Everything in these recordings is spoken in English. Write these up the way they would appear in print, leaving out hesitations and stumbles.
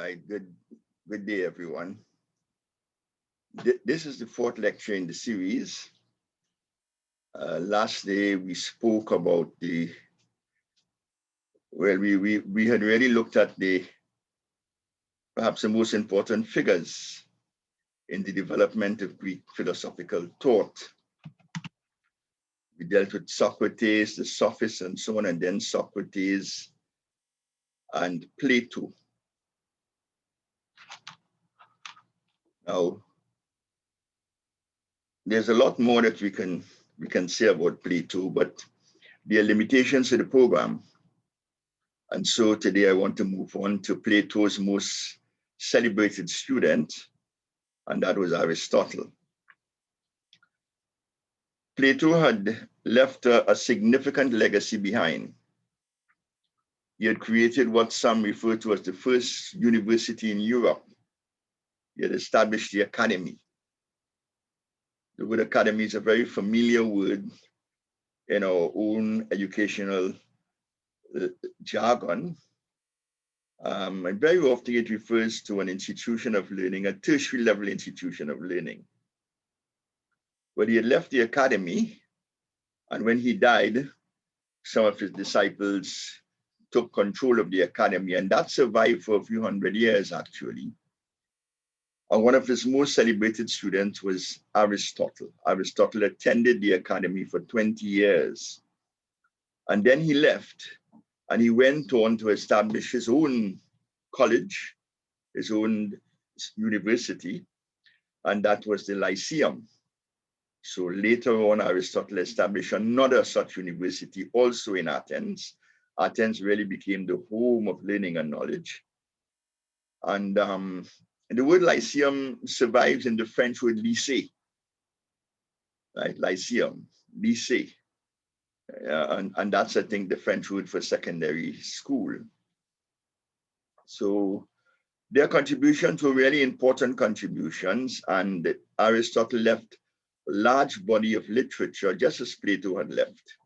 Right, good day, everyone. This is the fourth lecture in the series. Last day we spoke about we had really looked at perhaps the most important figures in the development of Greek philosophical thought. We dealt with Socrates, the sophists, and so on, and then Socrates and Plato. Now, there's a lot more that we can say about Plato, but there are limitations to the program. And so today I want to move on to Plato's most celebrated student, and that was Aristotle. Plato had left a significant legacy behind. He had created what some refer to as the first university in Europe. He had established the academy. The word academy is a very familiar word in our own educational jargon. And very often it refers to an institution of learning, a tertiary level institution of learning. But he had left the academy, and when he died, some of his disciples took control of the academy, and that survived for a few hundred years, actually. And one of his most celebrated students was Aristotle. Aristotle attended the academy for 20 years. And then he left, and he went on to establish his own college, his own university, and that was the Lyceum. So later on, Aristotle established another such university also in Athens. Athens really became the home of learning and knowledge. And the word Lyceum survives in the French word lycée, right? Lyceum, lycée. And that's, I think, the French word for secondary school. So their contributions were really important contributions, and Aristotle left a large body of literature, just as Plato had left.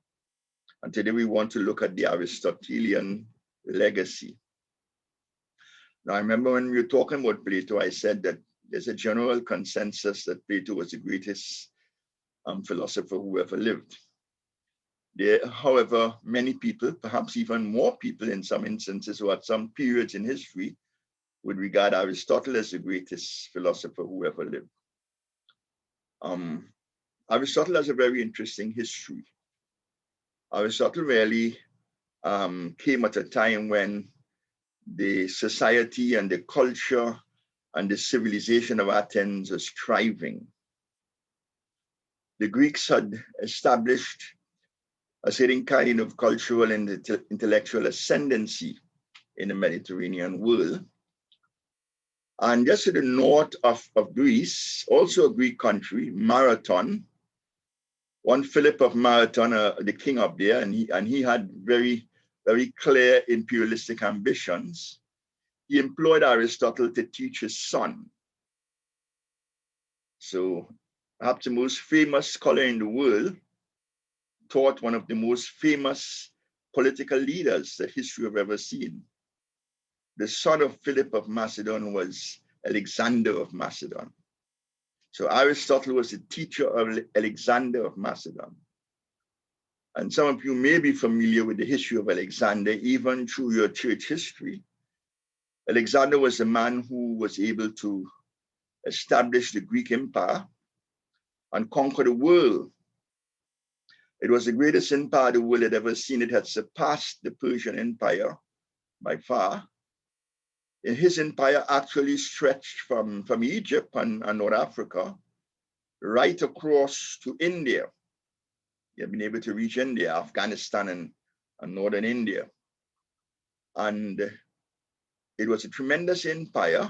And today we want to look at the Aristotelian legacy. Now, I remember when we were talking about Plato, I said that there's a general consensus that Plato was the greatest philosopher who ever lived. There, however, many people, perhaps even more people in some instances or at some periods in history, would regard Aristotle as the greatest philosopher who ever lived. Aristotle has a very interesting history. Aristotle really came at a time when the society and the culture and the civilization of Athens was thriving. The Greeks had established a certain kind of cultural and intellectual ascendancy in the Mediterranean world. And just to the north of Greece, also a Greek country, Marathon, one Philip of Marathon, the king up there, and he had very, very clear imperialistic ambitions. He employed Aristotle to teach his son. So perhaps the most famous scholar in the world taught one of the most famous political leaders that history have ever seen. The son of Philip of Macedon was Alexander of Macedon. So Aristotle was the teacher of Alexander of Macedon. And some of you may be familiar with the history of Alexander, even through your church history. Alexander was the man who was able to establish the Greek Empire and conquer the world. It was the greatest empire the world had ever seen. It had surpassed the Persian Empire by far. And his empire actually stretched from Egypt and North Africa right across to India. He had been able to reach India, Afghanistan, and northern India. And it was a tremendous empire.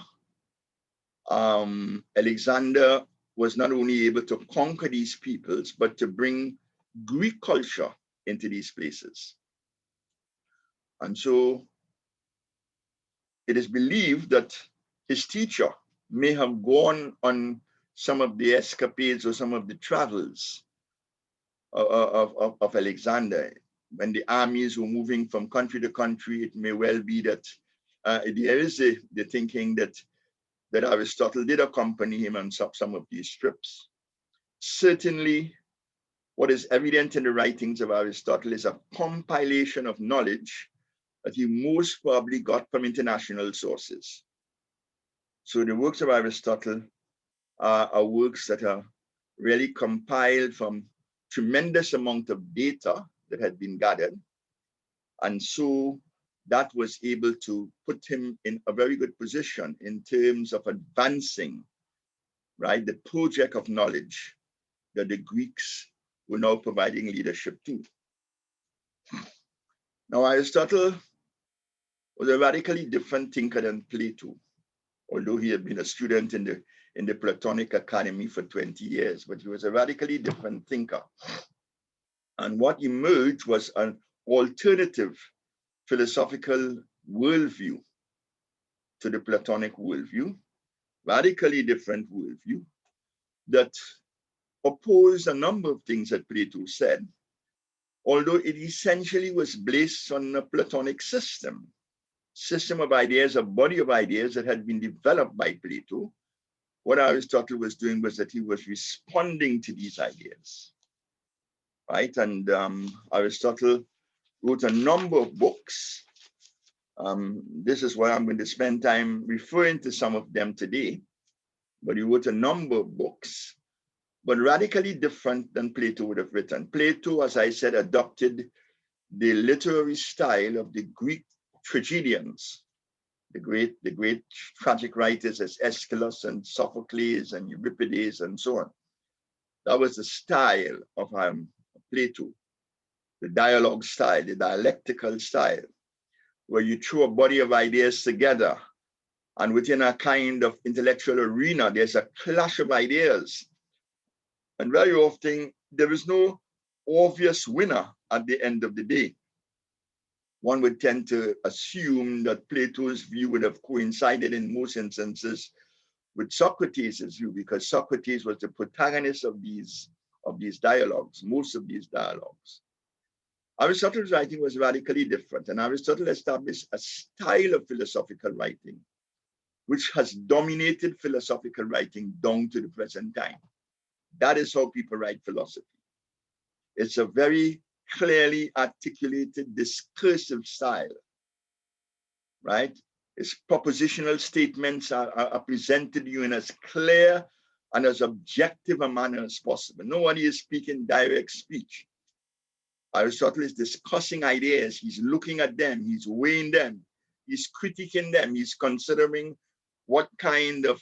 Alexander was not only able to conquer these peoples, but to bring Greek culture into these places. And so it is believed that his teacher may have gone on some of the escapades or some of the travels of Alexander. When the armies were moving from country to country, it may well be that there is the thinking that Aristotle did accompany him on some of these trips. Certainly, what is evident in the writings of Aristotle is a compilation of knowledge that he most probably got from international sources. So the works of Aristotle are works that are really compiled from tremendous amount of data that had been gathered. And so that was able to put him in a very good position in terms of advancing, right, the project of knowledge that the Greeks were now providing leadership to. Now, Aristotle was a radically different thinker than Plato, although he had been a student in the Platonic Academy for 20 years, but he was a radically different thinker. And what emerged was an alternative philosophical worldview to the Platonic worldview, radically different worldview that opposed a number of things that Plato said, although it essentially was based on a Platonic system of ideas, a body of ideas that had been developed by Plato. What Aristotle was doing was that he was responding to these ideas, right? And Aristotle wrote a number of books. This is why I'm going to spend time referring to some of them today. But he wrote a number of books, but radically different than Plato would have written. Plato, as I said, adopted the literary style of the Greek tragedians, the great tragic writers as Aeschylus and Sophocles and Euripides and so on. That was the style of Plato, the dialogue style, the dialectical style, where you throw a body of ideas together, and within a kind of intellectual arena, there's a clash of ideas. And very often, there is no obvious winner at the end of the day. One would tend to assume that Plato's view would have coincided in most instances with Socrates' view, because Socrates was the protagonist of these dialogues, most of these dialogues. Aristotle's writing was radically different, and Aristotle established a style of philosophical writing which has dominated philosophical writing down to the present time. That is how people write philosophy. It's a very clearly articulated discursive style, right? Its propositional statements are presented to you in as clear and as objective a manner as possible. Nobody is speaking direct speech. Aristotle is discussing ideas. He's looking at them. He's weighing them. He's critiquing them. He's considering what kind of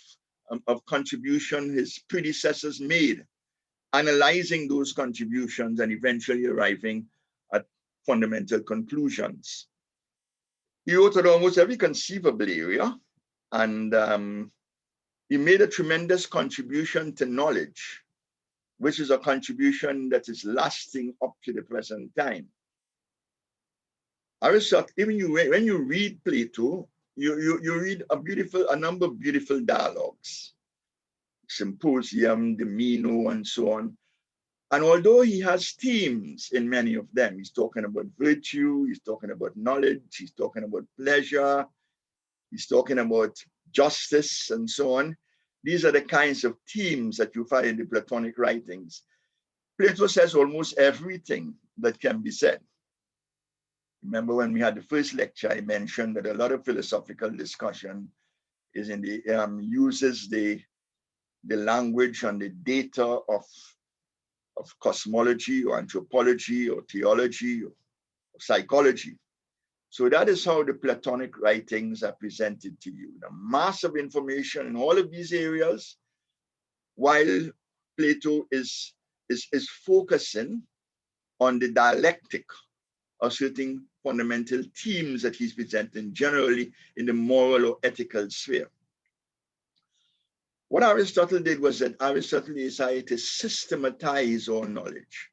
contribution his predecessors made, analyzing those contributions and eventually arriving at fundamental conclusions. He wrote on almost every conceivable area, and he made a tremendous contribution to knowledge, which is a contribution that is lasting up to the present time. Aristotle, even when you read Plato, you read a number of beautiful dialogues, Symposium, the Meno, and so on. And although he has themes in many of them, he's talking about virtue, he's talking about knowledge, he's talking about pleasure, he's talking about justice, and so on. These are the kinds of themes that you find in the Platonic writings. Plato says almost everything that can be said. Remember when we had the first lecture, I mentioned that a lot of philosophical discussion is in the uses the language and the data of cosmology or anthropology or theology or psychology. So that is how the Platonic writings are presented to you. The mass of information in all of these areas, while Plato is focusing on the dialectic of certain fundamental themes that he's presenting generally in the moral or ethical sphere. What Aristotle did was that Aristotle decided to systematize all knowledge.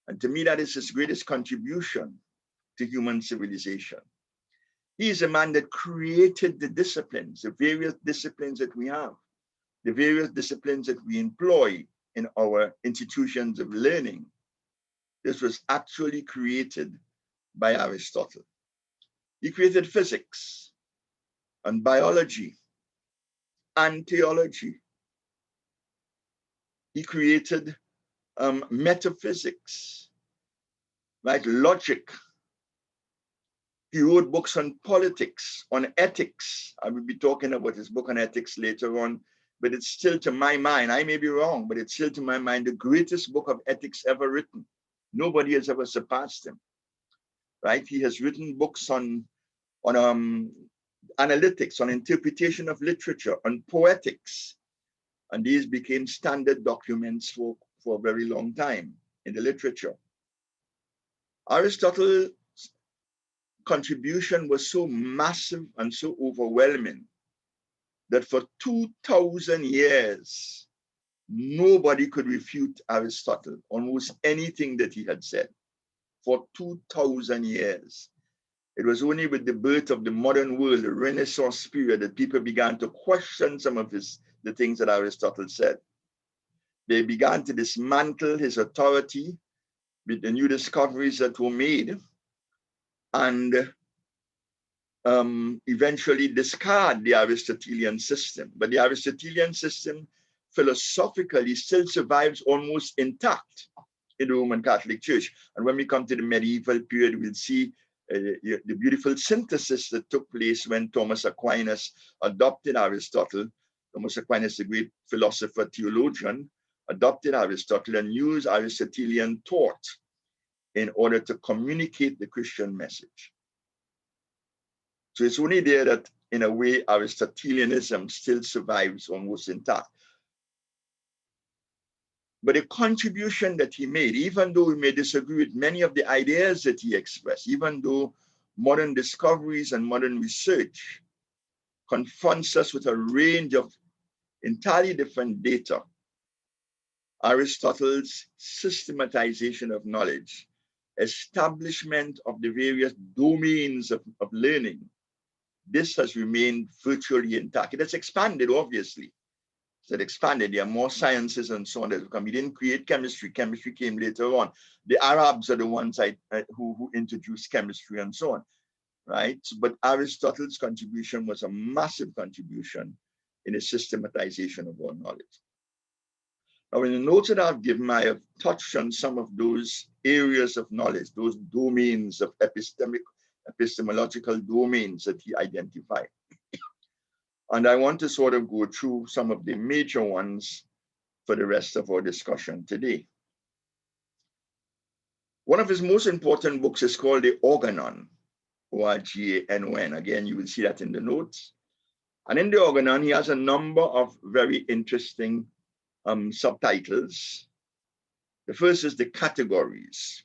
And to me, that is his greatest contribution to human civilization. He is a man that created the disciplines, the various disciplines that we have, the various disciplines that we employ in our institutions of learning. This was actually created by Aristotle. He created physics. and biology and theology. He created metaphysics, right? Logic. He wrote books on politics, on ethics. I will be talking about his book on ethics later on, but it's still, to my mind, I may be wrong, but it's still, to my mind, the greatest book of ethics ever written. Nobody has ever surpassed him, right? He has written books on analytics, on interpretation of literature, on poetics, and these became standard documents for a very long time in the literature. Aristotle's contribution was so massive and so overwhelming that for 2,000 years, nobody could refute Aristotle, almost anything that he had said. For 2,000 years. It was only with the birth of the modern world, the Renaissance period, that people began to question some of the things that Aristotle said. They began to dismantle his authority with the new discoveries that were made, and eventually discard the Aristotelian system. But the Aristotelian system philosophically still survives almost intact in the Roman Catholic Church. And when we come to the medieval period, we'll see the beautiful synthesis that took place when Thomas Aquinas adopted Aristotle. Thomas Aquinas, the great philosopher, theologian, adopted Aristotle and used Aristotelian thought in order to communicate the Christian message. So it's only there that, in a way, Aristotelianism still survives almost intact. But the contribution that he made, even though we may disagree with many of the ideas that he expressed, even though modern discoveries and modern research confronts us with a range of entirely different data, Aristotle's systematization of knowledge, establishment of the various domains of learning, this has remained virtually intact. It has expanded, obviously. So it expanded. There are more sciences and so on that have come. We didn't create chemistry. Chemistry came later on. The Arabs are the ones who introduced chemistry and so on, right? But Aristotle's contribution was a massive contribution in the systematization of our knowledge. Now, in the notes that I've given, I have touched on some of those areas of knowledge, those domains of epistemological domains that he identified. And I want to sort of go through some of the major ones for the rest of our discussion today. One of his most important books is called the Organon, O-R-G-A-N-O-N. Again, you will see that in the notes. And in the Organon, he has a number of very interesting subtitles. The first is the categories.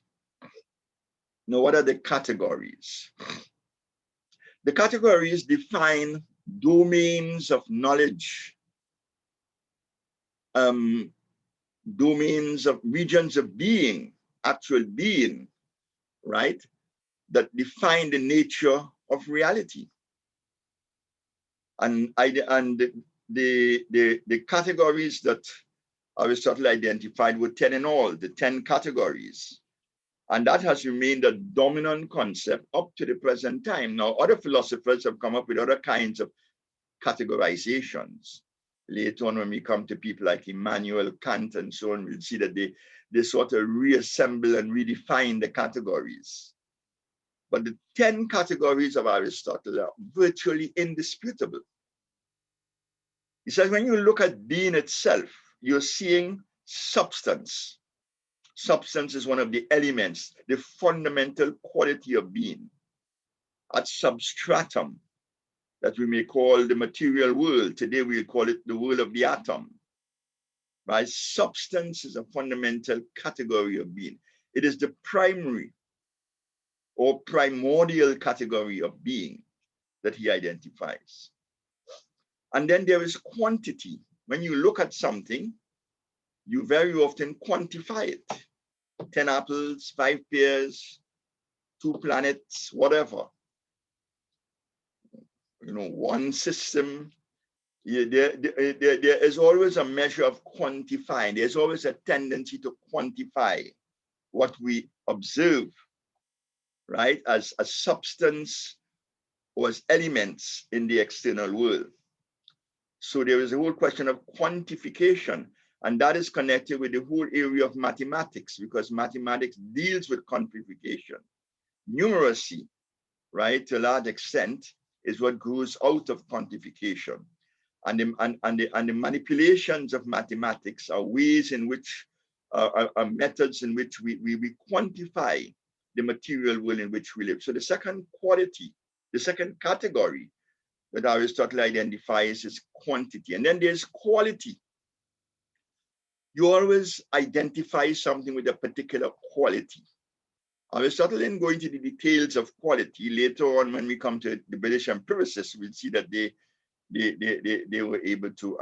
Now, what are the categories? The categories define domains of knowledge, domains of regions of being, actual being, right? That define the nature of reality. And the categories that Aristotle identified were 10 in all, the 10 categories. And that has remained a dominant concept up to the present time. Now, other philosophers have come up with other kinds of categorizations. Later on, when we come to people like Immanuel Kant and so on, we'll see that they sort of reassemble and redefine the categories. But the 10 categories of Aristotle are virtually indisputable. He says, when you look at being itself, you're seeing substance. Substance is one of the elements, the fundamental quality of being. At substratum, that we may call the material world. Today we call it the world of the atom. Right? Substance is a fundamental category of being. It is the primary or primordial category of being that he identifies. And then there is quantity. When you look at something, you very often quantify it. 10 apples, 5 pears, 2 planets, whatever. You know, one system. There is always a measure of quantifying. There's always a tendency to quantify what we observe, right, as a substance or as elements in the external world. So there is a whole question of quantification, and that is connected with the whole area of mathematics, because mathematics deals with quantification. Numeracy, right, to a large extent, is what grows out of quantification. And the manipulations of mathematics are ways in which, are methods in which we quantify the material world in which we live. So the second quality, the second category that Aristotle identifies is quantity. And then there's quality. You always identify something with a particular quality. Aristotle didn't go into the details of quality. Later on, when we come to the British empiricists, we'll see that they were able to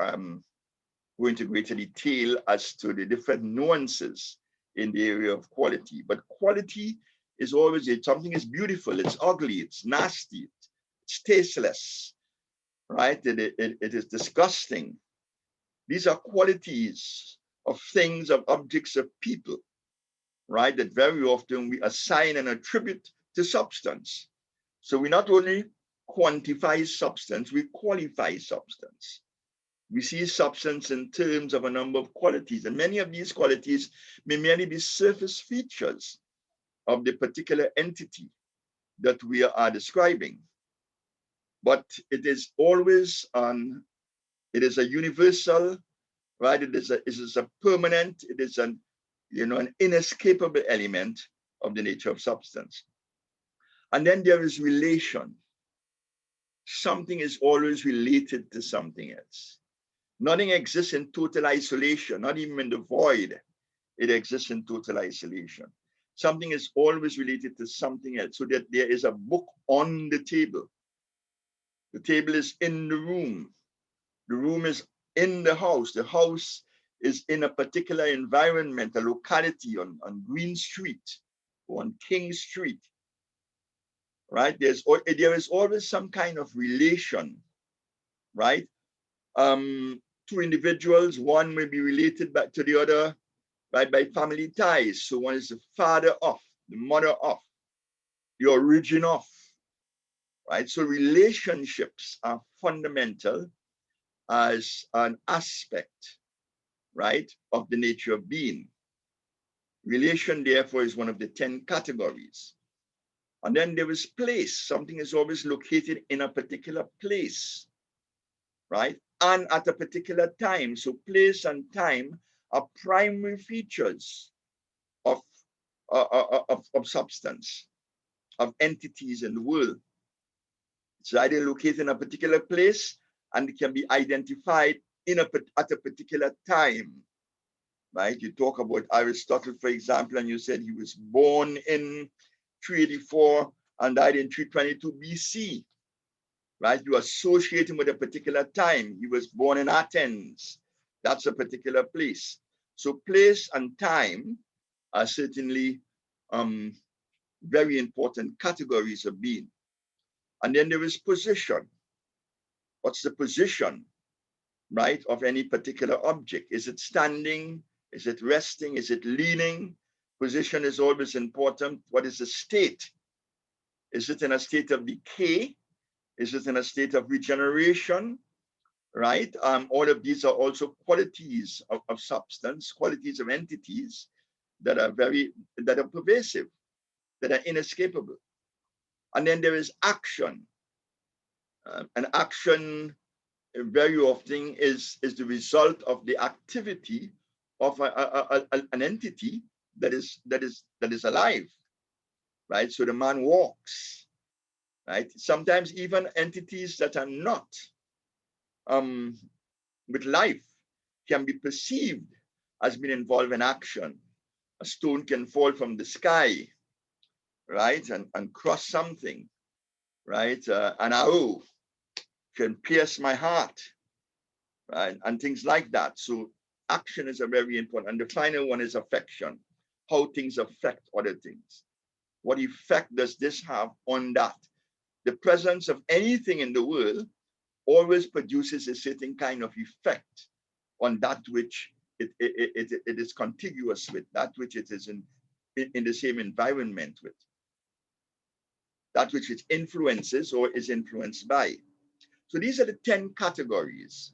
go into greater detail as to the different nuances in the area of quality. But quality is always, something is beautiful, it's ugly, it's nasty, it's tasteless, right? It is disgusting. These are qualities of things, of objects, of people, right? That very often we assign and attribute to substance. So we not only quantify substance, we qualify substance. We see substance in terms of a number of qualities, and many of these qualities may merely be surface features of the particular entity that we are describing. But it is always it is a universal, right? It is a permanent, it is an inescapable element of the nature of substance. And then there is relation. Something is always related to something else. Nothing exists in total isolation, not even in the void. It exists in total isolation. Something is always related to something else, so that there is a book on the table. The table is in the room. The room is in the house. The house is in a particular environment, a locality on Green Street or on King Street, right? There is always some kind of relation, right? Two individuals, one may be related back to the other, right, by family ties. So one is the father of, the mother of, the origin of, right? So relationships are fundamental as an aspect, right, of the nature of being. Relation, therefore, is one of the 10 categories. And then there is place. Something is always located in a particular place, right? And at a particular time. So place and time are primary features of substance, of entities in the world. It's either located in a particular place and it can be identified at a particular time, right? You talk about Aristotle, for example, and you said he was born in 384 and died in 322 BC, right? You associate him with a particular time. He was born in Athens. That's a particular place. So place and time are certainly very important categories of being. And then there is position. What's the position, right, of any particular object? Is it standing? Is it resting? Is it leaning? Position is always important. What is the state? Is it in a state of decay? Is it in a state of regeneration? Right? All of these are also qualities of substance, qualities of entities that are pervasive, that are inescapable. And then there is action. And action very often is the result of the activity of an entity that is alive, right? So the man walks, right? Sometimes even entities that are not with life can be perceived as being involved in action. A stone can fall from the sky, right, and cross something, right? An arrow can pierce my heart, right? And things like that. So action is a very important. And the final one is affection, how things affect other things. What effect does this have on that? The presence of anything in the world always produces a certain kind of effect on that which it is contiguous with, that which it is in the same environment with. that which it influences or is influenced by. So these are the 10 categories.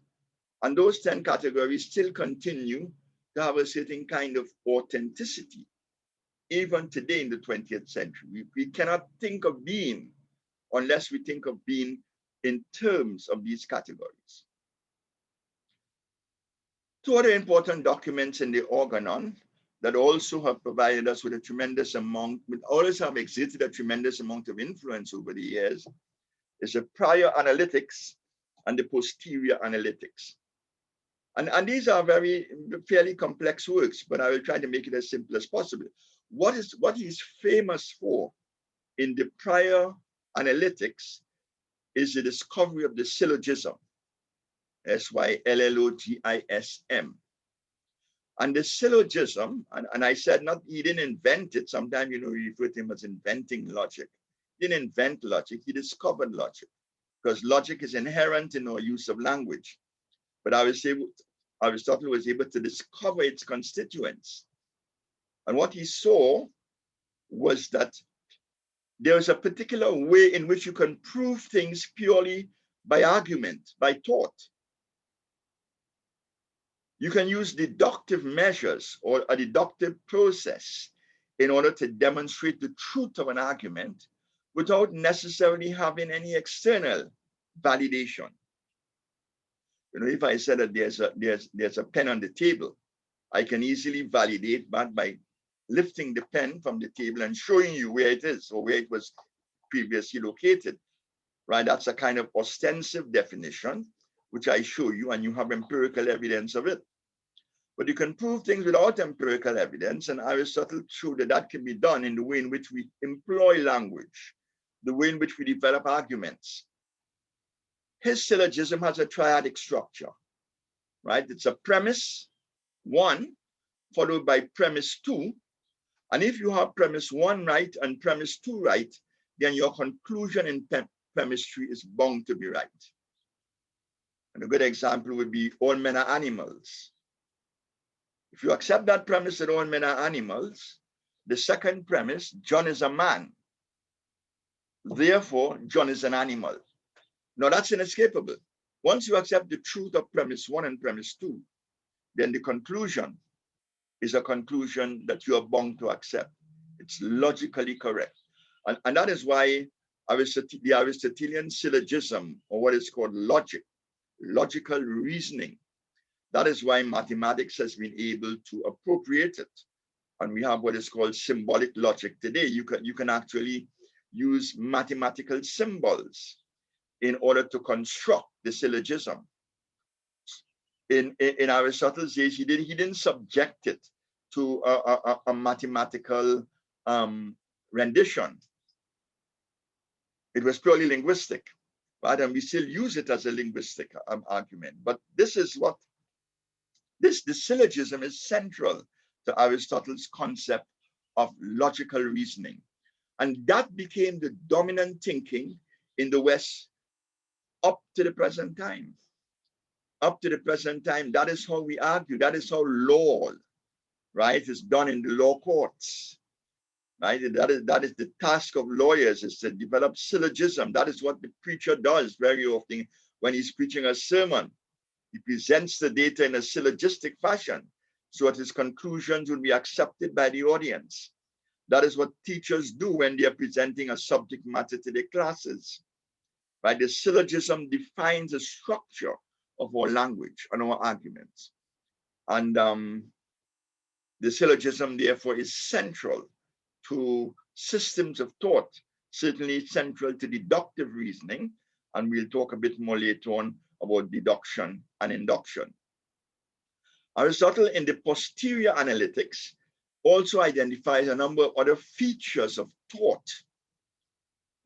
And those 10 categories still continue to have a certain kind of authenticity, even today in the 20th century. We cannot think of being unless we think of being in terms of these categories. Two other important documents in the organon that also have provided us with a tremendous amount, always have exerted a tremendous amount of influence over the years, is the prior analytics and the posterior analytics. And these are fairly complex works, but I will try to make it as simple as possible. What is famous for in the prior analytics is the discovery of the syllogism, syllogism. And the syllogism, and I said he didn't invent it. Sometimes, we refer to him as inventing logic. He didn't invent logic, he discovered logic, because logic is inherent in our use of language. But Aristotle was able to discover its constituents. And what he saw was that there's a particular way in which you can prove things purely by argument, by thought. You can use deductive measures or a deductive process in order to demonstrate the truth of an argument without necessarily having any external validation. If I said that there's a pen on the table, I can easily validate that by lifting the pen from the table and showing you where it is or where it was previously located, right? That's a kind of ostensive definition, which I show you, and you have empirical evidence of it. But you can prove things without empirical evidence, and Aristotle showed that can be done in the way in which we employ language, the way in which we develop arguments. His syllogism has a triadic structure, right? It's a premise 1, followed by premise 2. And if you have premise 1 right and premise 2 right, then your conclusion in premise 3 is bound to be right. And a good example would be all men are animals. If you accept that premise that all men are animals, the second premise, John is a man. Therefore, John is an animal. Now that's inescapable. Once you accept the truth of premise 1 and premise 2, then the conclusion is a conclusion that you are bound to accept. It's logically correct. And that is why the Aristotelian syllogism, or what is called logic, logical reasoning, that is why mathematics has been able to appropriate it. And we have what is called symbolic logic today. You can actually use mathematical symbols in order to construct the syllogism. In Aristotle's days, he didn't subject it to a mathematical rendition. It was purely linguistic, right? And we still use it as a linguistic argument. But this is what the syllogism is central to Aristotle's concept of logical reasoning. And that became the dominant thinking in the West up to the present time. Up to the present time, that is how we argue. That is how law, right, is done in the law courts, right? That is the task of lawyers, is to develop syllogism. That is what the preacher does very often when he's preaching a sermon. He presents the data in a syllogistic fashion so that his conclusions will be accepted by the audience. That is what teachers do when they are presenting a subject matter to their classes, right? The syllogism defines the structure of our language and our arguments. And the syllogism, therefore, is central to systems of thought, certainly central to deductive reasoning. And we'll talk a bit more later on about deduction and induction. Aristotle, in the posterior analytics, also identifies a number of other features of thought,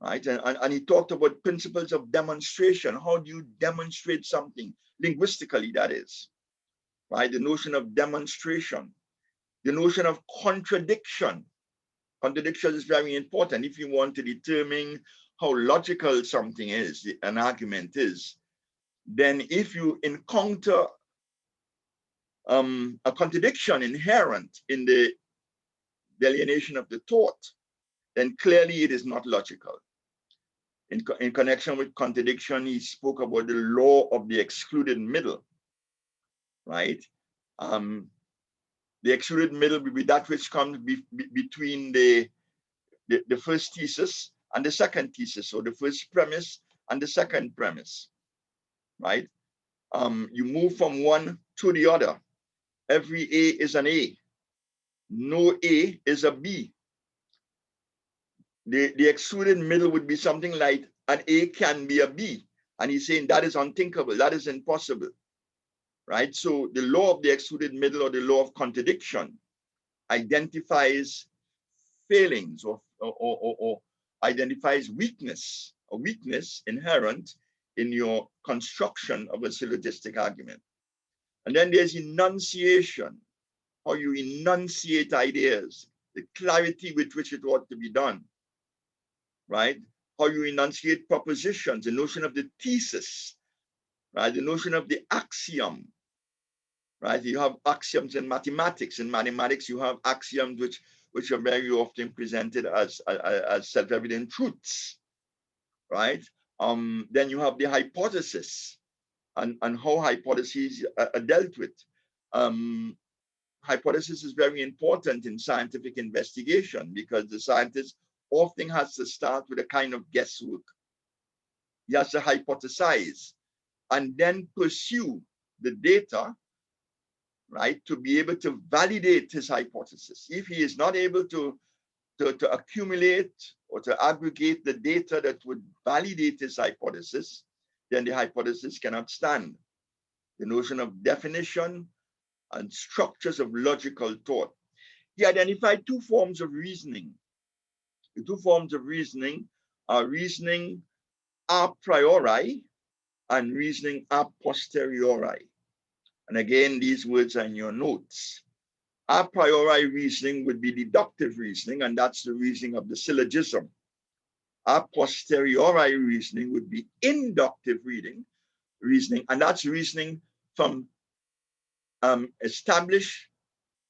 right? And he talked about principles of demonstration. How do you demonstrate something? Linguistically, that is, right? The notion of demonstration, the notion of contradiction. Contradiction is very important. If you want to determine how logical something is, an argument is, then if you encounter a contradiction inherent in the delineation of the thought, then clearly it is not logical. In connection with contradiction, he spoke about the law of the excluded middle, right? The excluded middle will be that which comes between the first thesis and the second thesis, or the first premise and the second premise, right? You move from one to the other. Every A is an A. No A is a B. The excluded middle would be something like an A can be a B. And he's saying that is unthinkable, that is impossible, right? So the law of the excluded middle, or the law of contradiction, identifies failings or identifies weakness, a weakness inherent in your construction of a syllogistic argument. And then there's enunciation, how you enunciate ideas, the clarity with which it ought to be done, right? How you enunciate propositions, the notion of the thesis, right? The notion of the axiom, right? You have axioms in mathematics. In mathematics, you have axioms which are very often presented as self-evident truths, right? Then you have the hypothesis and how hypotheses are dealt with. Hypothesis is very important in scientific investigation because the scientist often has to start with a kind of guesswork. He has to hypothesize and then pursue the data, right, to be able to validate his hypothesis. If he is not able to accumulate or to aggregate the data that would validate his hypothesis, then the hypothesis cannot stand. The notion of definition and structures of logical thought. He identified two forms of reasoning. The two forms of reasoning are reasoning a priori and reasoning a posteriori. And again, these words are in your notes. A priori reasoning would be deductive reasoning, and that's the reasoning of the syllogism. A posteriori reasoning would be inductive reasoning, and that's reasoning from established,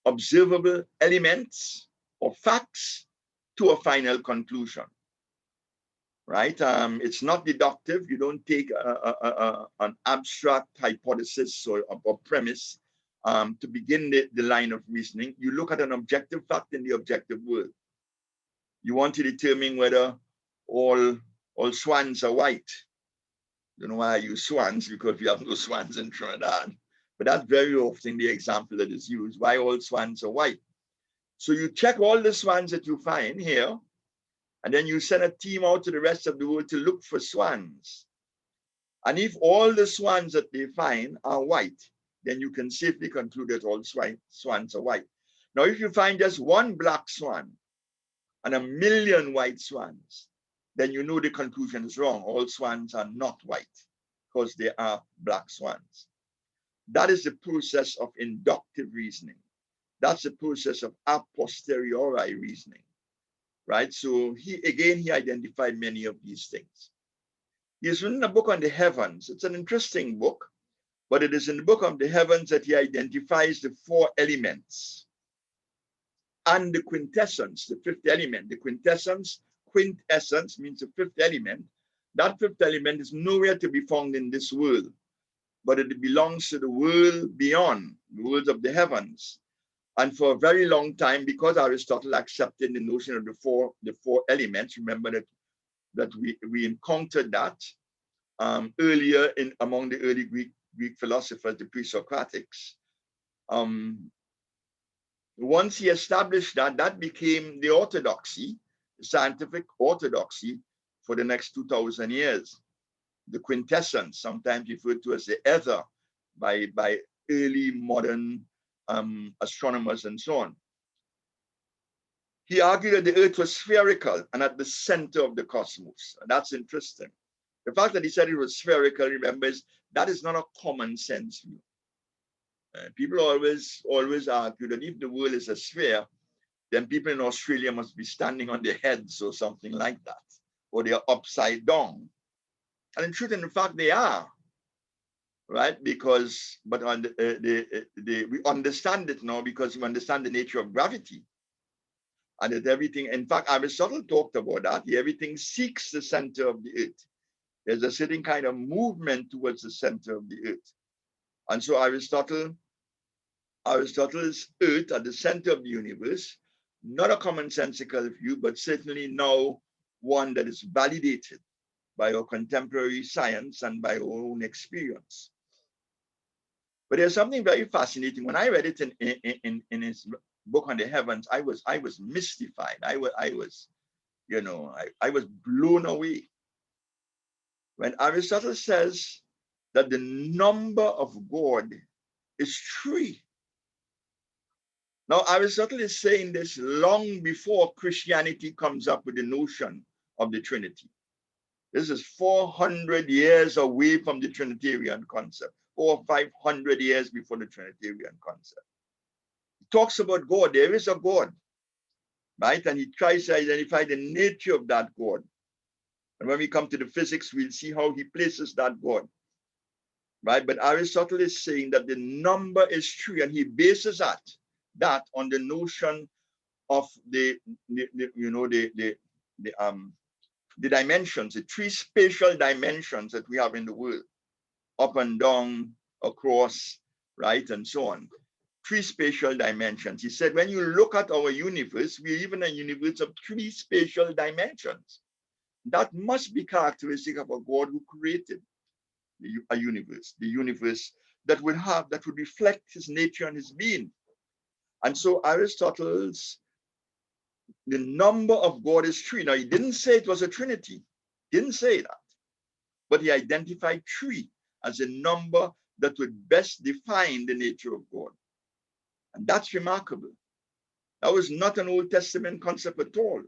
observable elements or facts to a final conclusion, right? It's not deductive. You don't take an abstract hypothesis or premise to begin the line of reasoning. You look at an objective fact in the objective world. You want to determine whether all swans are white. You know why I use swans? Because we have no swans in Trinidad. But that's very often the example that is used, why all swans are white. So you check all the swans that you find here, and then you send a team out to the rest of the world to look for swans. And if all the swans that they find are white, then you can safely conclude that all swans are white. Now, if you find just one black swan and 1 million white swans, then you know the conclusion is wrong. All swans are not white because they are black swans. That is the process of inductive reasoning. That's the process of a posteriori reasoning, right? So he identified many of these things. He has written a book on the heavens. It's an interesting book, but it is in the book on the heavens that he identifies the 4 elements and the quintessence, the 5th element. The quintessence means the 5th element. That 5th element is nowhere to be found in this world, but it belongs to the world beyond, the world of the heavens. And for a very long time, because Aristotle accepted the notion of the four elements, remember that we encountered that earlier among the early Greek philosophers, the pre-Socratics. Once he established that became the orthodoxy, the scientific orthodoxy for the next 2,000 years. The quintessence, sometimes referred to as the ether by early modern astronomers and so on. He argued that the earth was spherical and at the center of the cosmos. And that's interesting. The fact that he said it was spherical, remember, that is not a common sense view. People always argue that if the world is a sphere, then people in Australia must be standing on their heads or something like that, or they are upside down. And in truth, in fact, they are, right? But we understand it now because we understand the nature of gravity. and that everything, in fact, Aristotle talked about that. Everything seeks the center of the earth. There's a certain kind of movement towards the center of the earth. And so Aristotle's earth at the center of the universe, not a commonsensical view, but certainly now one that is validated by our contemporary science and by our own experience. But there's something very fascinating. When I read it in his book on the heavens, I was mystified. I was blown away. When Aristotle says that the number of God is 3. Now, Aristotle is saying this long before Christianity comes up with the notion of the Trinity. This is 400 years away from the Trinitarian concept, or 500 years before the Trinitarian concept. He talks about God. There is a God, right? And he tries to identify the nature of that God. And when we come to the physics, we'll see how he places that God, right? But Aristotle is saying that the number is 3, and he bases that on the notion of the dimensions, the 3 spatial dimensions that we have in the world, up and down, across, right, and so on. 3 spatial dimensions. He said, when you look at our universe, we're even a universe of 3 spatial dimensions. That must be characteristic of a God who created a universe, the universe that would reflect his nature and his being. And so Aristotle's, the number of God is 3. Now, he didn't say it was a trinity. Didn't say that. But he identified 3 as a number that would best define the nature of God. And that's remarkable. That was not an Old Testament concept at all,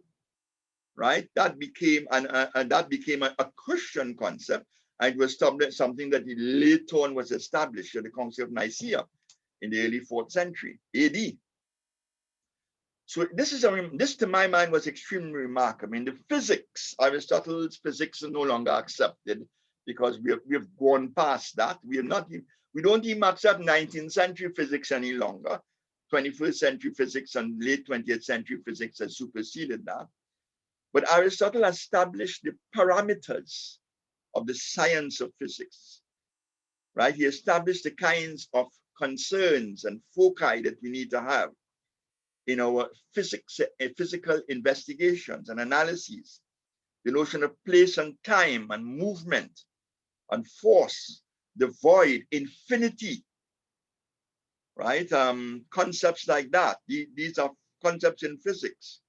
right? That became a Christian concept, and it was something that later on was established at the Council of Nicaea in the early 4th century AD. So this to my mind was extremely remarkable. I mean, the physics, Aristotle's physics is no longer accepted because we've gone past that. We don't even accept 19th century physics any longer. 21st century physics and late 20th century physics has superseded that. But Aristotle established the parameters of the science of physics, right? He established the kinds of concerns and foci that we need to have in our physical investigations and analyses. The notion of place and time and movement and force, the void, infinity, right? Concepts like that. These are concepts in physics,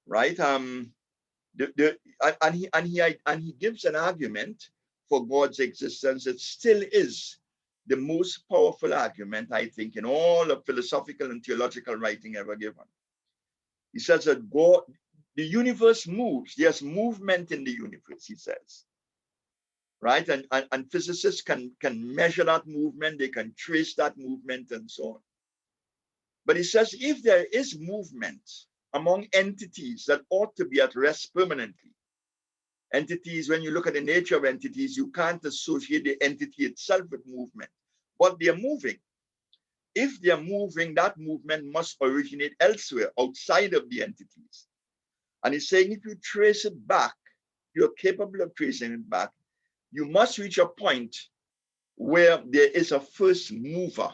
right? And he gives an argument for God's existence. It still is the most powerful argument, I think, in all of philosophical and theological writing ever given. He says that God, the universe moves. There's movement in the universe, he says. Right? And physicists can measure that movement, they can trace that movement and so on. But he says if there is movement among entities that ought to be at rest permanently, entities, when you look at the nature of entities, you can't associate the entity itself with movement, but they're moving. If they're moving, that movement must originate elsewhere, outside of the entities. And he's saying if you trace it back, you're capable of tracing it back, you must reach a point where there is a first mover,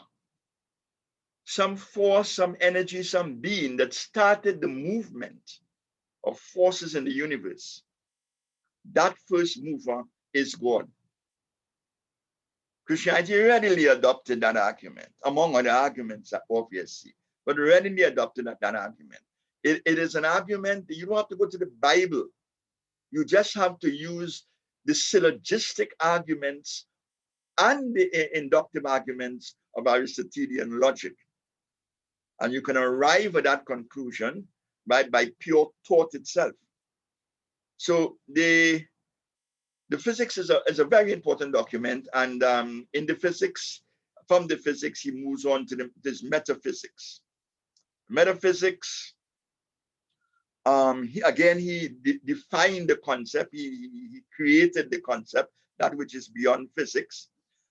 some force, some energy, some being that started the movement of forces in the universe. That first mover is God. Christianity readily adopted that argument, among other arguments, obviously, but readily adopted that argument. It is an argument that you don't have to go to the Bible. You just have to use the syllogistic arguments and the inductive arguments of Aristotelian logic. And you can arrive at that conclusion by pure thought itself. So the physics is a very important document. And in the physics, from the physics, he moves on to this metaphysics. Metaphysics, he defined the concept. He created the concept, that which is beyond physics.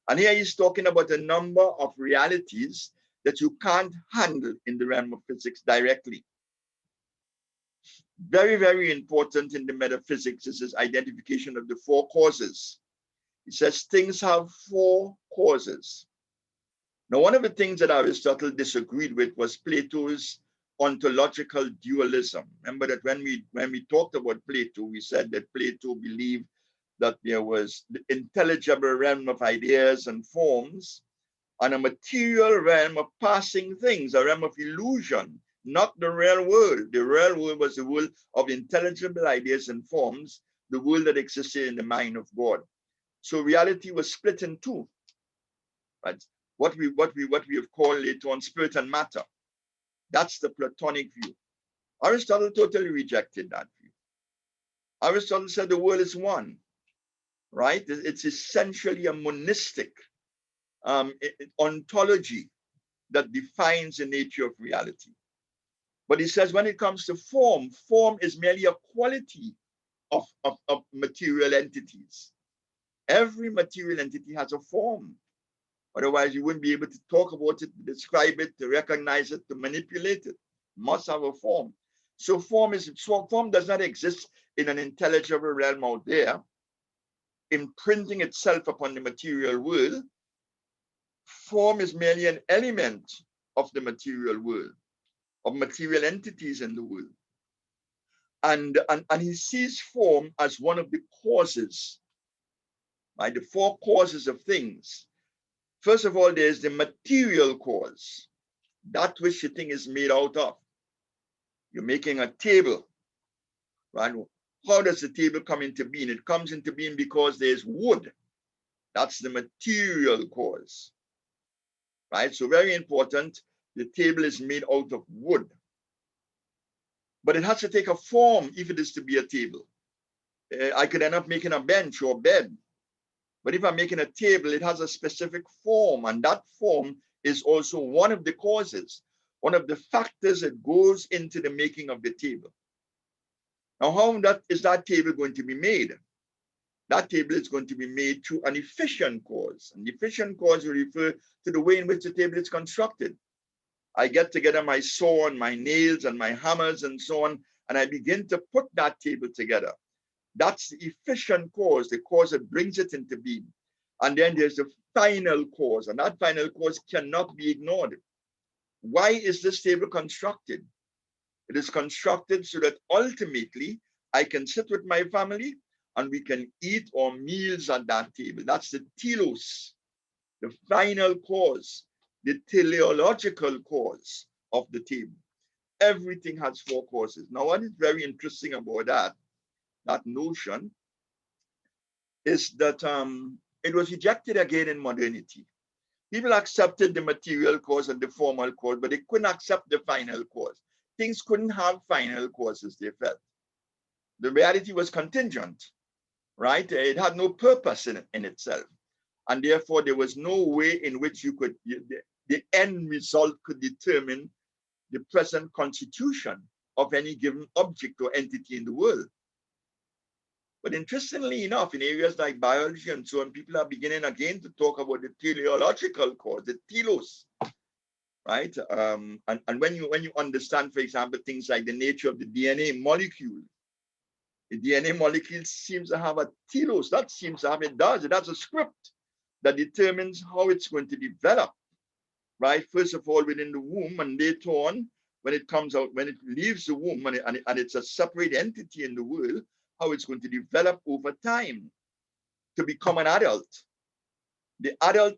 And here he's talking about a number of realities that you can't handle in the realm of physics directly. Very, very important in the metaphysics is this identification of the four causes. It says things have four causes. Now, one of the things that Aristotle disagreed with was Plato's ontological dualism. Remember that when we talked about Plato, we said that Plato believed that there was the intelligible realm of ideas and forms and a material realm of passing things, a realm of illusion, not the real world. The real world was the world of intelligible ideas and forms, the world that existed in the mind of God. So reality was split in two, right? What we have called later on spirit and matter. That's the Platonic view. Aristotle totally rejected that view. Aristotle said the world is one, right? It's essentially a monistic ontology that defines the nature of reality. But he says when it comes to form, form is merely a quality of material entities. Every material entity has a form. Otherwise, you wouldn't be able to talk about it, to describe it, to recognize it, to manipulate it. It must have a form. So form does not exist in an intelligible realm out there, imprinting itself upon the material world. Form is merely an element of the material world, of material entities in the world. And he sees form as one of the causes, right? The four causes of things. First of all, there's the material cause, that which the thing is made out of. You're making a table, right? How does the table come into being? It comes into being because there's wood. That's the material cause, right? So very important, the table is made out of wood. But it has to take a form if it is to be a table. I could end up making a bench or bed. But if I'm making a table, it has a specific form, and that form is also one of the causes, one of the factors that goes into the making of the table. Now, how is that table going to be made? That table is going to be made through an efficient cause. An efficient cause will refer to the way in which the table is constructed. I get together my saw and my nails and my hammers and so on, and I begin to put that table together. That's the efficient cause, the cause that brings it into being. And then there's the final cause, and that final cause cannot be ignored. Why is this table constructed? It is constructed so that ultimately I can sit with my family and we can eat our meals at that table. That's the telos, the final cause, the teleological cause of the table. Everything has four causes. Now, what is very interesting about that notion is that it was rejected again in modernity. People accepted the material cause and the formal cause, but they couldn't accept the final cause. Things couldn't have final causes, they felt. The reality was contingent, right? It had no purpose in itself. And therefore, there was no way in which the end result could determine the present constitution of any given object or entity in the world. But interestingly enough, in areas like biology and so on, people are beginning again to talk about the teleological cause, the telos, right? And when you understand, for example, things like the nature of the DNA molecule, the DNA molecule seems to have a telos. That seems to have, it has a script that determines how it's going to develop, right? First of all, within the womb, and later on, when it comes out, when it leaves the womb, and it's a separate entity in the world, how it's going to develop over time to become an adult. The adult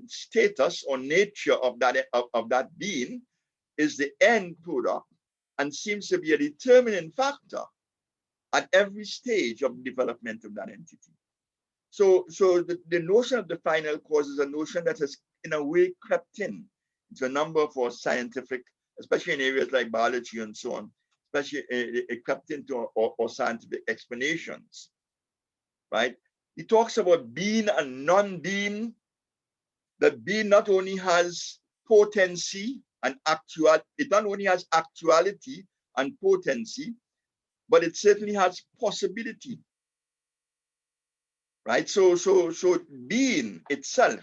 status or nature of that being is the end product and seems to be a determining factor at every stage of the development of that entity. So the notion of the final cause is a notion that has in a way crept in into a number of our scientific, especially in areas like biology and so on, especially it crept into our scientific explanations, right? He talks about being and non-being, that being not only has potency and it not only has actuality and potency, but it certainly has possibility, right? So being itself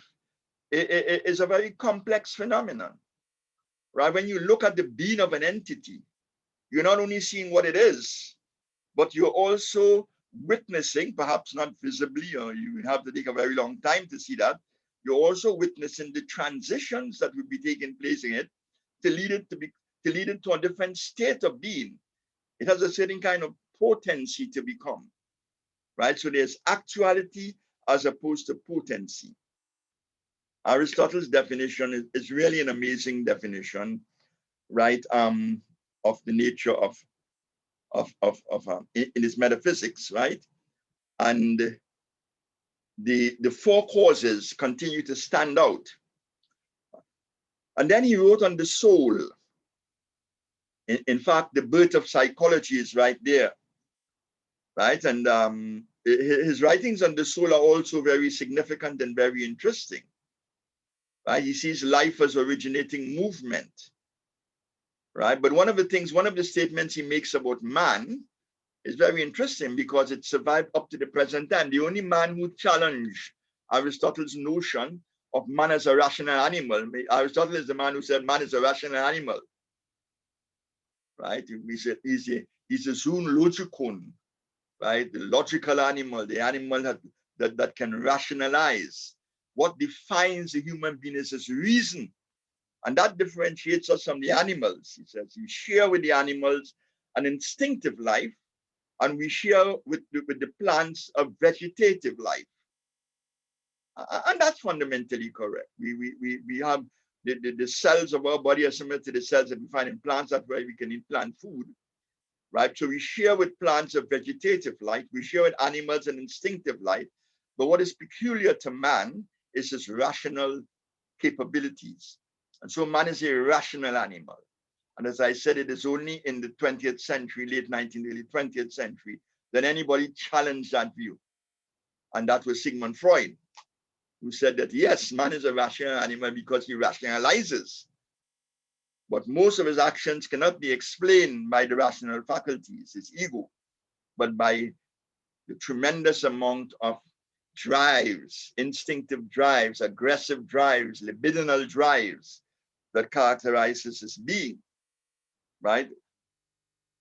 is a very complex phenomenon, right? When you look at the being of an entity, You're not only seeing what it is, but you're also witnessing, perhaps not visibly, or you have to take a very long time to see that. You're also witnessing the transitions that will be taking place in it to lead it to a different state of being. It has a certain kind of potency to become, right? So there's actuality as opposed to potency. Aristotle's definition is really an amazing definition, right? Of the nature of in his metaphysics, right? And the four causes continue to stand out. And then he wrote on the soul. In fact, the birth of psychology is right there, right? And his writings on the soul are also very significant and very interesting, right? He sees life as originating movement, right? But one of the statements he makes about man is very interesting because it survived up to the present time. The only man who challenged Aristotle's notion of man as a rational animal. Aristotle is the man who said man is a rational animal, right? We said he's a zoologicon, right? The logical animal, the animal that can rationalize. What defines a human being is his reason. And that differentiates us from the animals. He says we share with the animals an instinctive life, and we share with the plants a vegetative life. And that's fundamentally correct. We have the cells of our body are similar to the cells that we find in plants. That's why we can eat plant food, right? So we share with plants a vegetative life. We share with animals an instinctive life. But what is peculiar to man is his rational capabilities. And so man is a rational animal. And as I said, it is only in the 20th century, late 19th, early 20th century, that anybody challenged that view. And that was Sigmund Freud, who said that, yes, man is a rational animal because he rationalizes. But most of his actions cannot be explained by the rational faculties, his ego, but by the tremendous amount of drives, instinctive drives, aggressive drives, libidinal drives that characterizes his being, right?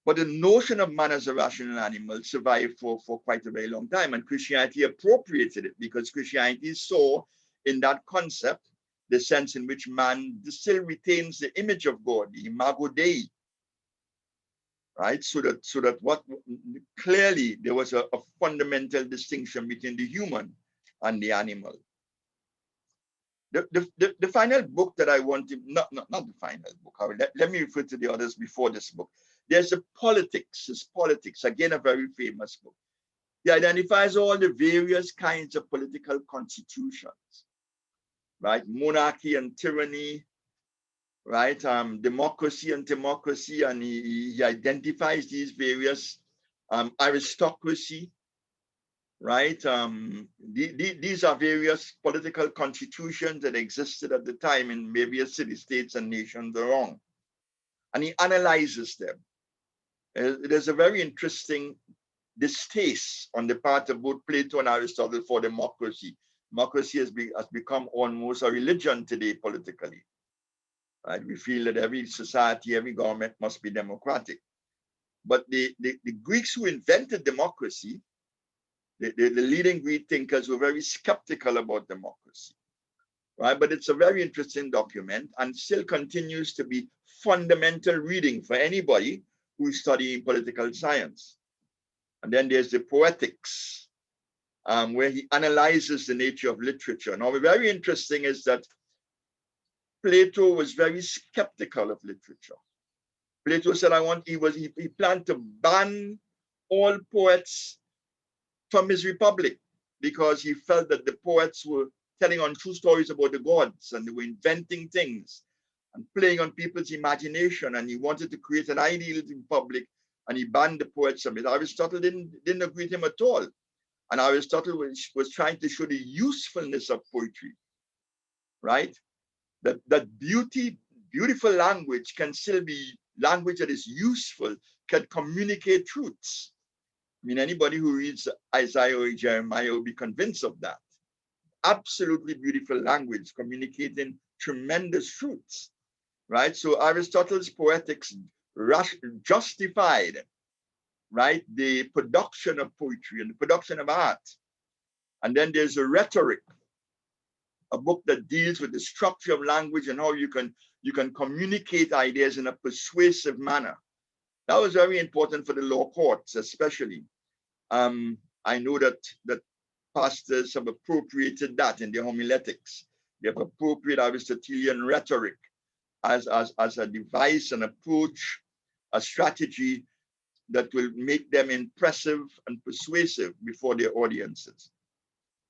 But the notion of man as a rational animal survived for quite a very long time, and Christianity appropriated it because Christianity saw in that concept the sense in which man still retains the image of God, the imago Dei, right? So that what clearly there was a fundamental distinction between the human and the animal. The final book that I want to, not the final book, let me refer to the others before this book. There's a Politics, again, a very famous book. He identifies all the various kinds of political constitutions, right? Monarchy and tyranny, right? Democracy and democracy, and he identifies these various aristocracy, right? These are various political constitutions that existed at the time in various city-states and nations around. And he analyzes them. There's a very interesting distaste on the part of both Plato and Aristotle for democracy. Democracy has become almost a religion today politically. Right? We feel that every society, every government must be democratic. But the Greeks who invented democracy, the leading Greek thinkers were very skeptical about democracy, right? But it's a very interesting document and still continues to be fundamental reading for anybody who's studying political science. And then there's the Poetics, where he analyzes the nature of literature. Now, very interesting is that Plato was very skeptical of literature. Plato said, he planned to ban all poets from his republic because he felt that the poets were telling untrue stories about the gods and they were inventing things and playing on people's imagination, and he wanted to create an ideal republic, and he banned the poets from it. Aristotle didn't agree with him at all. And Aristotle was trying to show the usefulness of poetry, right? That beautiful language can still be language that is useful, can communicate truths. I mean, anybody who reads Isaiah or Jeremiah will be convinced of that. Absolutely beautiful language, communicating tremendous truths, right? So Aristotle's Poetics justified, right, the production of poetry and the production of art. And then there's a rhetoric, a book that deals with the structure of language and how you can communicate ideas in a persuasive manner. That was very important for the law courts, especially. I know that pastors have appropriated that in their homiletics. They have appropriated Aristotelian rhetoric as a device, an approach, a strategy that will make them impressive and persuasive before their audiences.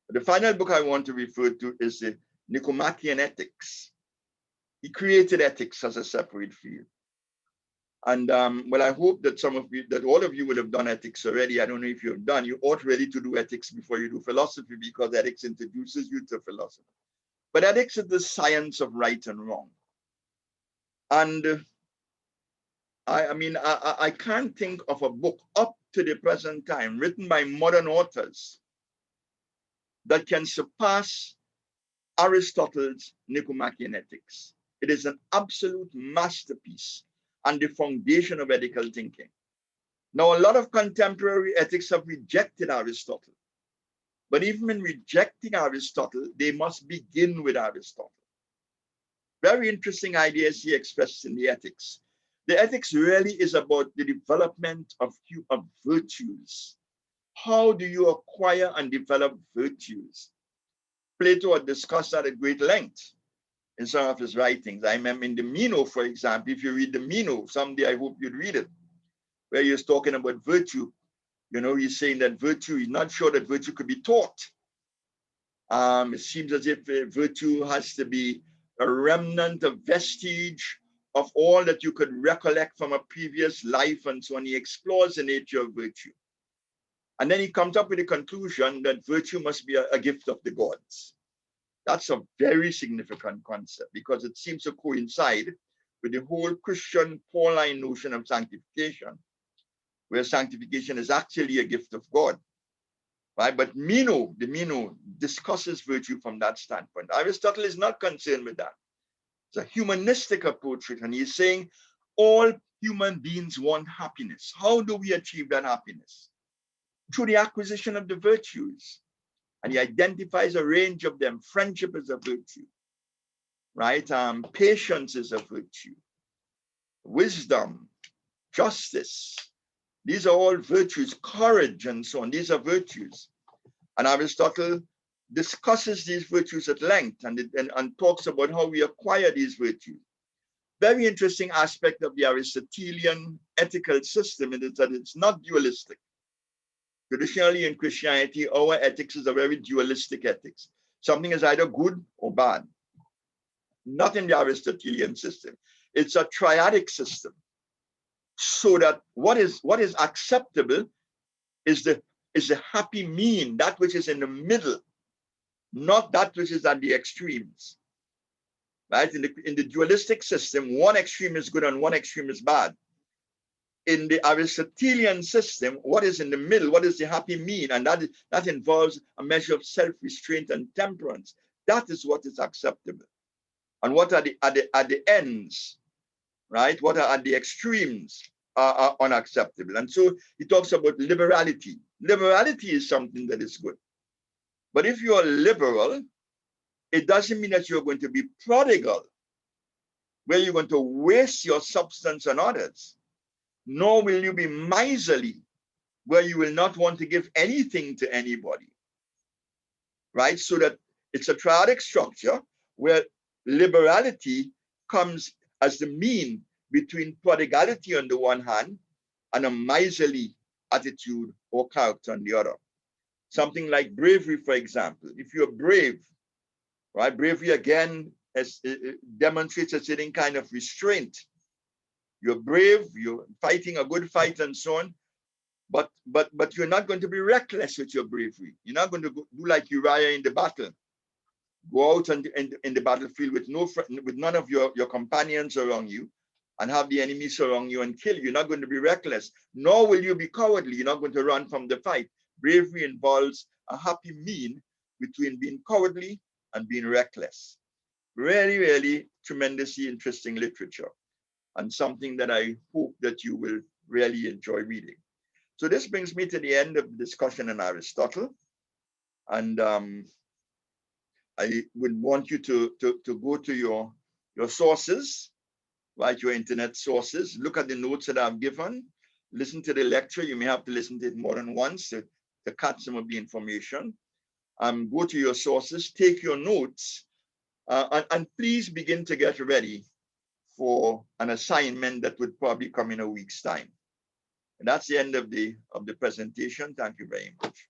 The final book I want to refer to is the Nicomachean Ethics. He created ethics as a separate field. And well, I hope that all of you will have done ethics already. I don't know if you have done. You ought really to do ethics before you do philosophy, because ethics introduces you to philosophy. But ethics is the science of right and wrong. And I can't think of a book up to the present time written by modern authors that can surpass Aristotle's Nicomachean Ethics. It is an absolute masterpiece and the foundation of ethical thinking. Now, a lot of contemporary ethics have rejected Aristotle. But even in rejecting Aristotle, they must begin with Aristotle. Very interesting ideas he expressed in the ethics. The ethics really is about the development of virtues. How do you acquire and develop virtues? Plato had discussed that at great length in some of his writings. I remember in the Meno, for example, if you read the Meno, someday I hope you'd read it, where he's talking about virtue. You know, he's saying that virtue, he's not sure that virtue could be taught. It seems as if virtue has to be a remnant, a vestige of all that you could recollect from a previous life, and so on. He explores the nature of virtue. And then he comes up with the conclusion that virtue must be a gift of the gods. That's a very significant concept, because it seems to coincide with the whole Christian Pauline notion of sanctification, where sanctification is actually a gift of God. Right? But Meno discusses virtue from that standpoint. Aristotle is not concerned with that. It's a humanistic approach to it, and he's saying all human beings want happiness. How do we achieve that happiness? Through the acquisition of the virtues. And he identifies a range of them. Friendship is a virtue, right? Patience is a virtue. Wisdom, justice. These are all virtues. Courage and so on. These are virtues. And Aristotle discusses these virtues at length and talks about how we acquire these virtues. Very interesting aspect of the Aristotelian ethical system is that it's not dualistic. Traditionally in Christianity, our ethics is a very dualistic ethics. Something is either good or bad. Not in the Aristotelian system. It's a triadic system. So that what is acceptable is the happy mean, that which is in the middle, not that which is at the extremes. Right? In the dualistic system, one extreme is good and one extreme is bad. In the Aristotelian system, what is in the middle, what is the happy mean, and that involves a measure of self-restraint and temperance. That is what is acceptable. And what are at the ends, right? What are at the extremes are unacceptable. And so he talks about liberality. Liberality is something that is good. But if you are liberal, it doesn't mean that you're going to be prodigal, where you're going to waste your substance on others. Nor will you be miserly, where you will not want to give anything to anybody. Right? So that it's a triadic structure where liberality comes as the mean between prodigality on the one hand and a miserly attitude or character on the other. Something like bravery, for example. If you're brave, right? Bravery again demonstrates a certain kind of restraint. You're brave, you're fighting a good fight and so on, but you're not going to be reckless with your bravery. You're not going to do like Uriah in the battle. Go out in the battlefield with none of your companions around you and have the enemy surround you and kill you. You're not going to be reckless, nor will you be cowardly. You're not going to run from the fight. Bravery involves a happy mean between being cowardly and being reckless. Really, really tremendously interesting literature. and something that I hope that you will really enjoy reading. So this brings me to the end of the discussion on Aristotle. And I would want you to go to your sources, right? Your internet sources, look at the notes that I've given, listen to the lecture. You may have to listen to it more than once to catch some of the information. Go to your sources, take your notes, and please begin to get ready for an assignment that would probably come in a week's time. And that's the end of the presentation. Thank you very much.